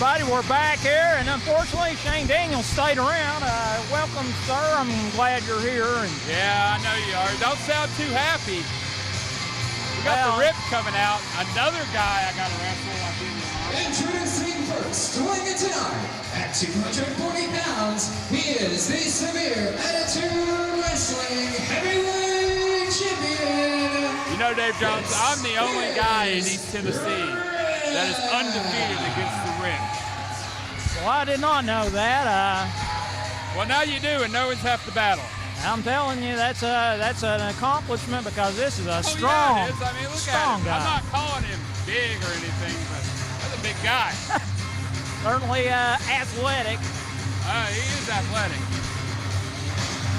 everybody. We're back here, and unfortunately, Shane Daniels stayed around. Welcome, sir. I'm glad you're here. And yeah, I know you are. Don't sound too happy. We got the Rip coming out. Another guy I got to wrestle. Introducing first, weighing in tonight at 240 pounds, he is the Severe Attitude Wrestling Heavyweight Champion. You know, Dave Jones, I'm the only guy in East Tennessee that is undefeated against the Rip. Well, I did not know that. Well, now you do, and no one's half the battle. I'm telling you, that's an accomplishment because this is a strong, yeah, it is. I mean, look strong at him. guy. I'm not calling him big or anything, but that's a big guy. Certainly athletic. He is athletic.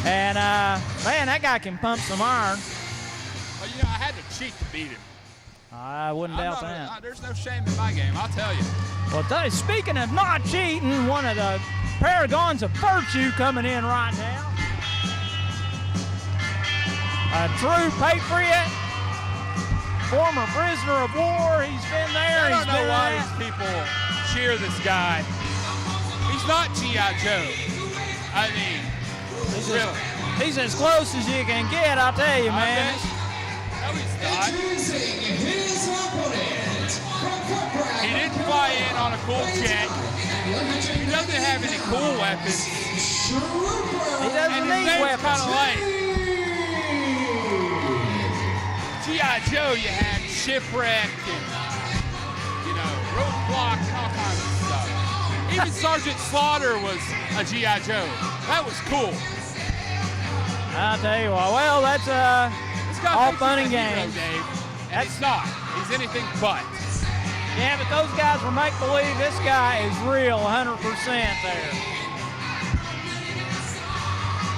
And, man, that guy can pump some iron. Well, you know, I had to cheat to beat him. I wouldn't doubt that. There's no shame in my game, I'll tell you. Well, speaking of not cheating, one of the paragons of virtue coming in right now. A true patriot, former prisoner of war. He's been there. I don't know why these people cheer this guy. He's not G.I. Joe. I mean, really. He's as close as you can get, I'll tell you, man. No, he's not. He didn't fly in on a cool jet. He doesn't have any cool weapons. He doesn't need weapons. Kind of like G.I. Joe. You had shipwreck and, you know, roadblock and all kinds of stuff. Even Sergeant Slaughter was a G.I. Joe. That was cool. I'll tell you what. Well, that's all fun and games. That's not. He's anything but. Yeah, but those guys were make-believe. This guy is real, 100% there.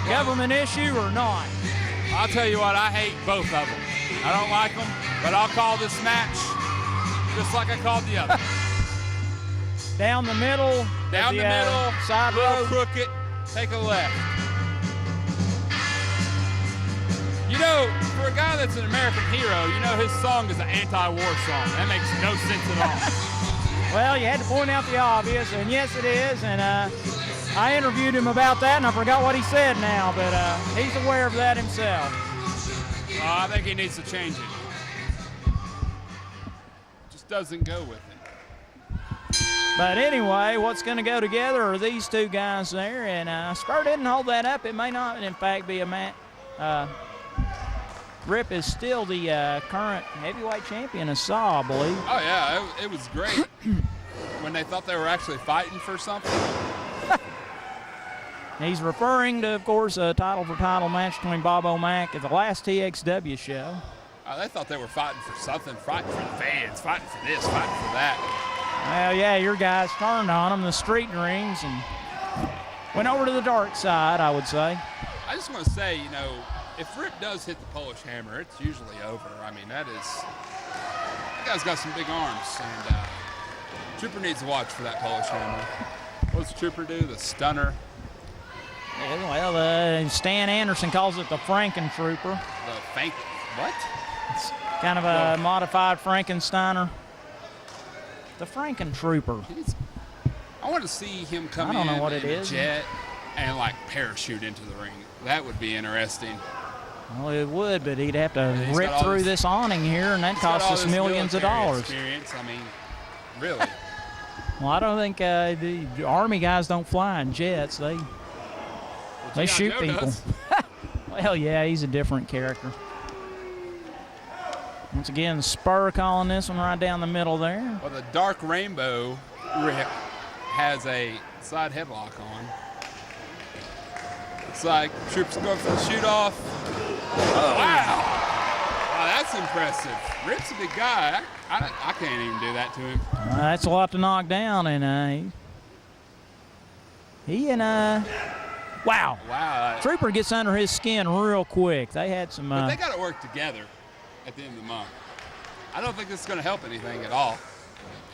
Government issue or not? I'll tell you what, I hate both of them. I don't like them, but I'll call this match just like I called the other. Down the middle. Down the middle, side little road. crooked, take a left. You know, for a guy that's an American hero, you know his song is an anti-war song. That makes no sense at all. Well, you had to point out the obvious, and yes, it is. And I interviewed him about that, and I forgot what he said now, but he's aware of that himself. I think he needs to change it. Just doesn't go with it. But anyway, what's going to go together are these two guys there, and Spur didn't hold that up. It may not, in fact, be a match. Rip is still the current heavyweight champion of SAW, I believe. Oh, yeah, it was great when they thought they were actually fighting for something. He's referring to, of course, a title-for-title match between Bob O'Mac at the last TXW show. They thought they were fighting for something, fighting for the fans, fighting for this, fighting for that. Well, yeah, your guys turned on them, the street rings, and went over to the dark side, I would say. I just want to say, you know, if Rip does hit the Polish hammer, it's usually over. I mean, that guy's got some big arms, and Trooper needs to watch for that Polish hammer. What's Trooper do? The stunner. Yeah, well, Stan Anderson calls it the Frankentrooper. What? It's kind of a modified Frankensteiner. The Frankentrooper. I want to see him come in a jet and, like, parachute into the ring. That would be interesting. Well, it would, but he'd have to rip through this awning here, and that costs us millions of dollars. Experience. I mean, really. Well, I don't think the Army guys don't fly in jets. They shoot people. Well, yeah, he's a different character. Once again, Spur calling this one right down the middle there. Well, the Dark Rainbow Rip has a side headlock on. It's like Troops going for the shoot-off. Oh, wow. Wow, that's impressive. Rip's a big guy. I can't even do that to him. That's a lot to knock down, and wow. Wow. Trooper gets under his skin real quick. They had some. But they got to work together at the end of the month. I don't think this is going to help anything at all,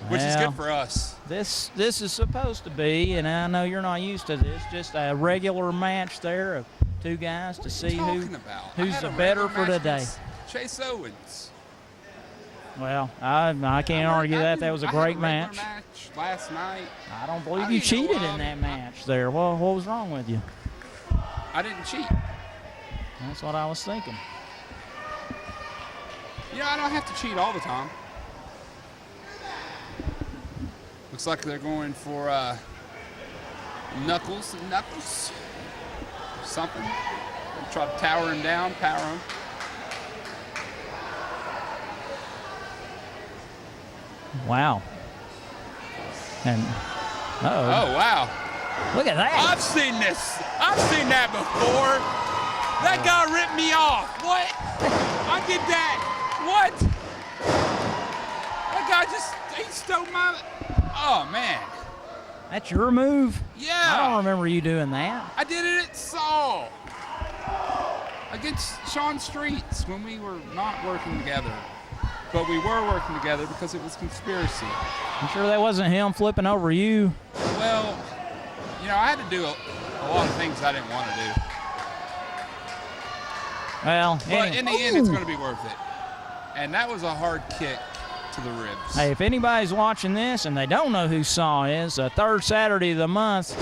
which is good for us. This is supposed to be, and I know you're not used to this, just a regular match there of two guys to see who's the better for today. Chase Owens. Well, I can't argue that. That was a great match. Last night. I don't believe you cheated in that match there. Well, what was wrong with you? I didn't cheat. That's what I was thinking. Yeah, I don't have to cheat all the time. Looks like they're going for knuckles and knuckles. Something. Try to tower him down, power him. Wow. And oh wow. Look at that. I've seen this. I've seen that before. That guy ripped me off. What? I did that. What? That guy he stole my. Oh man. That's your move? Yeah. I don't remember you doing that. I did it at Saul against Sean Streets when we were not working together. But we were working together because it was conspiracy. I'm sure that wasn't him flipping over you. Well, you know, I had to do a lot of things I didn't want to do. Well, but in the end, it's going to be worth it. And that was a hard kick to the ribs. Hey, if anybody's watching this and they don't know who Saw is, third Saturday of the month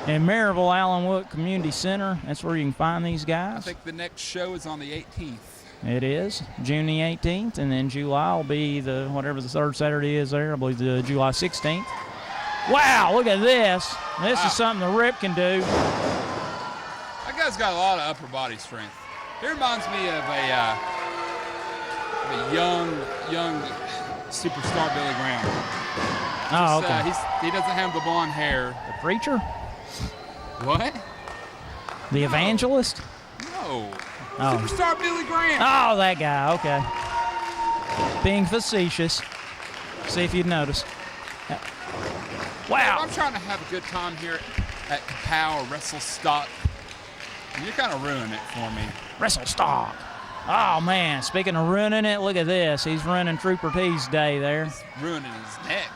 in Maryville, Allenwood Community Center. That's where you can find these guys. I think the next show is on the 18th. It is June the 18th, and then July will be whatever the third Saturday is there. I believe the July 16th. Wow, look at this. This is something the Rip can do. That guy's got a lot of upper body strength. He reminds me of a young superstar Billy Graham. Oh, okay. He doesn't have the blonde hair. The preacher? What? The evangelist? No. Oh. Superstar Billy Graham. Oh, that guy. Okay. Being facetious. See if you'd notice. Wow. I'm trying to have a good time here at Kapow Wrestle Stock. And you're kind of ruining it for me. Wrestle Stock. Oh, man. Speaking of ruining it, look at this. He's running Trooper T's day there. He's ruining his neck,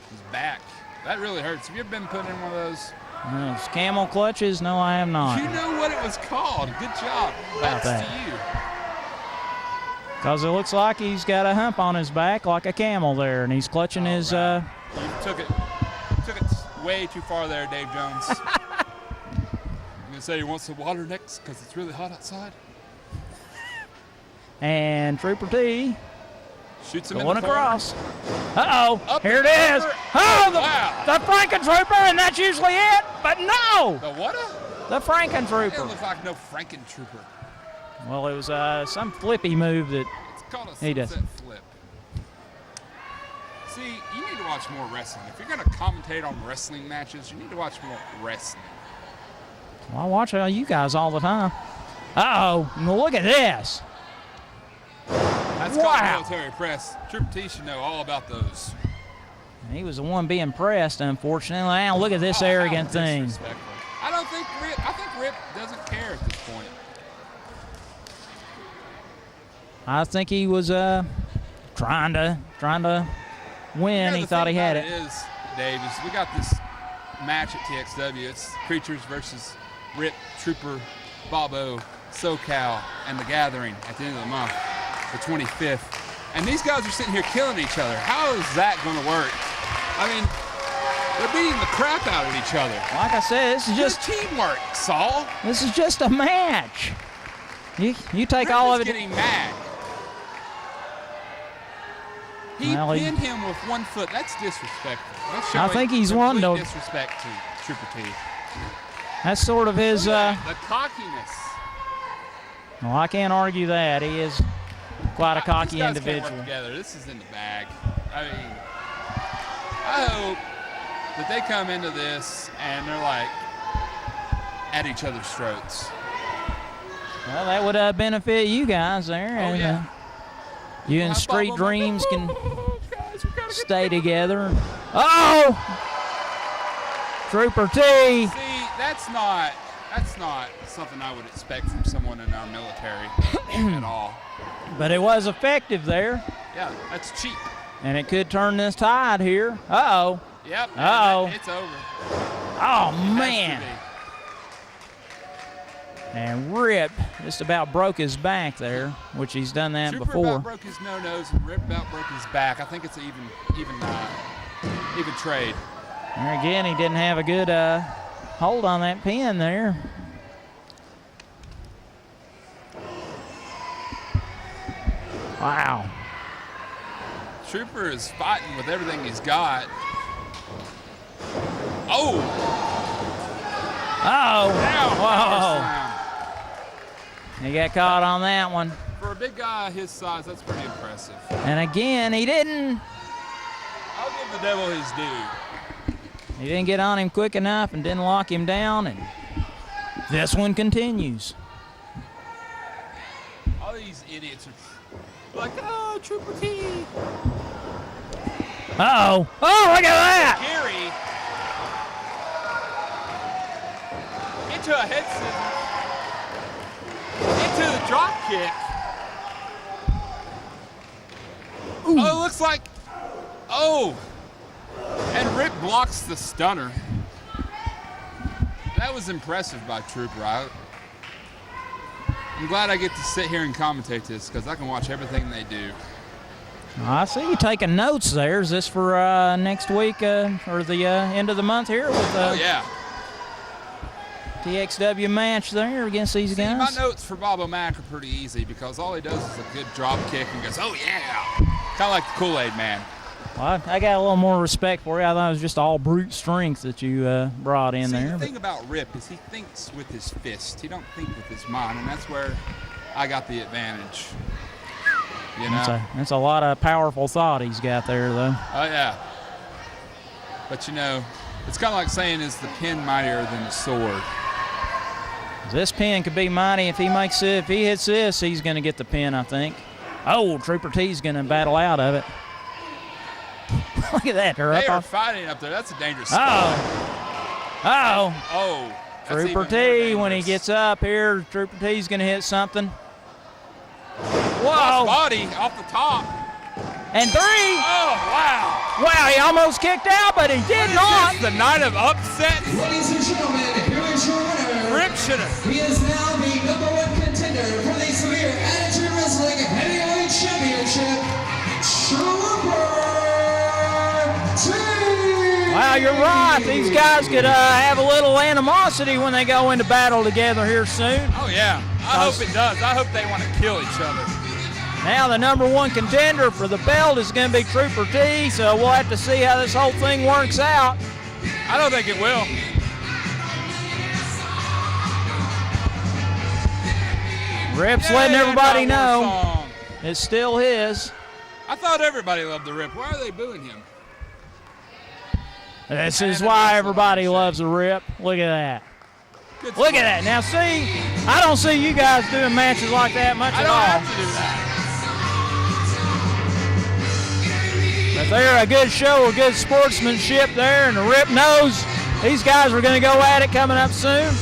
his back. That really hurts. Have you ever been put in one of those? Those camel clutches? No, I have not. You know what it was called. Good job. That's to you. Because it looks like he's got a hump on his back like a camel there, and he's clutching his... You took it way too far there, Dave Jones. You gonna say he wants some water next because it's really hot outside? And Trooper T shoots him going in the across. Uh-oh, here it is. Oh, the Frankentrooper, and that's usually it, but no. The what? The Frankentrooper. It looks like no Frankentrooper. Well, it was some flippy move that it's called a he does. sunset flip. See, you need to watch more wrestling. If you're going to commentate on wrestling matches, you need to watch more wrestling. Well, I watch you guys all the time. Uh-oh, look at this. That's called military press. Triple T should know all about those. He was the one being pressed, unfortunately. Now look at this arrogant thing. I think Rip doesn't care at this point. I think he was trying to win. He thought he had it. Is, Dave, is we got this match at TXW. It's Creatures versus Rip, Trooper, Bobo, SoCal, and The Gathering at the end of the month, the 25th. And these guys are sitting here killing each other. How is that going to work? I mean, they're beating the crap out of each other. Like I said, this is just teamwork, Saul. This is just a match. You take Rip all of it. Getting mad. He pinned him with one foot. That's disrespectful. That's I think he's one to disrespect to Trooper T. That's sort of his. The cockiness. Well, I can't argue that. He is quite a cocky individual. Can't work together. This is in the bag. I mean, I hope that they come into this and they're like at each other's throats. Well, that would benefit you guys there. Oh, and, yeah. You and Street Dreams can stay together. Oh! Trooper T. See, that's not something I would expect from someone in our military at all. But it was effective there. Yeah, that's cheap. And it could turn this tide here. Uh-oh. Yep. Uh-oh. It's over. Oh, man. And Rip just about broke his back there, which he's done that Trooper before. about broke his no-nose, and Rip about broke his back. I think it's an even trade. There again, he didn't have a good hold on that pin there. Wow. Trooper is fighting with everything he's got. Oh! Oh! Whoa! He got caught on that one. For a big guy his size, that's pretty impressive. And again, he didn't. I'll give the devil his due. He didn't get on him quick enough and didn't lock him down. And this one continues. All these idiots are like, oh, Trooper T. Uh-oh. Oh, look at that! Gary into a head scissors. Into the drop kick. Ooh. Oh, it looks like, oh. And Rip blocks the stunner. That was impressive by Trooper. I'm glad I get to sit here and commentate this because I can watch everything they do. I see you taking notes there. Is this for next week or the end of the month here with Oh, yeah. TXW match there against these See, guys? my notes for Bob O'Mac are pretty easy because all he does is a good drop kick and goes, oh, yeah. Kind of like the Kool-Aid Man. Well, I got a little more respect for you. I thought it was just all brute strength that you brought in there. The thing about Rip is he thinks with his fist. He don't think with his mind, and that's where I got the advantage. You know? That's a lot of powerful thought he's got there, though. Oh, yeah. But, you know, it's kind of like saying, is the pin mightier than the sword? This pin could be mighty if he makes it. If he hits this, he's going to get the pin, I think. Oh, Trooper T's going to battle out of it. Look at that. They are fighting up there. That's a dangerous spot. Oh. Oh. Trooper T, when he gets up here, Trooper T's going to hit something. Whoa. Body off the top. And 3. Oh, wow. Wow, he almost kicked out, but he did not. The night of upset. Ladies and gentlemen, here is your winner. Rip should have. He is now the #1 contender for the Severe Attitude Wrestling Heavyweight Championship, TrooperTandRip. Wow, you're right. These guys could have a little animosity when they go into battle together here soon. Oh, yeah. I hope it does. I hope they want to kill each other. Now the #1 contender for the belt is going to be Trooper T, so we'll have to see how this whole thing works out. I don't think it will. Rip's letting everybody know it's still his. I thought everybody loved the Rip. Why are they booing him? This is why everybody loves the Rip. Look at that. Look at that. Now, see, I don't see you guys doing matches like that much at all. I don't have to do that. But they're a good show, a good sportsmanship there, and the Rip knows these guys are going to go at it coming up soon.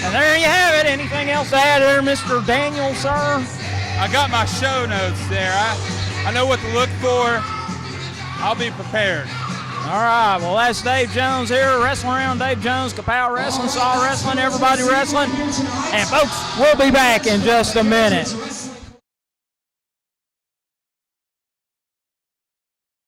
And there you have it. Anything else to add there, Mr. Daniel, sir? I got my show notes there. I know what to look for. I'll be prepared. All right, well, that's Dave Jones here, Wrestling Around Dave Jones, Kapow Wrestling, Saw Wrestling, Everybody Wrestling. And, folks, we'll be back in just a minute.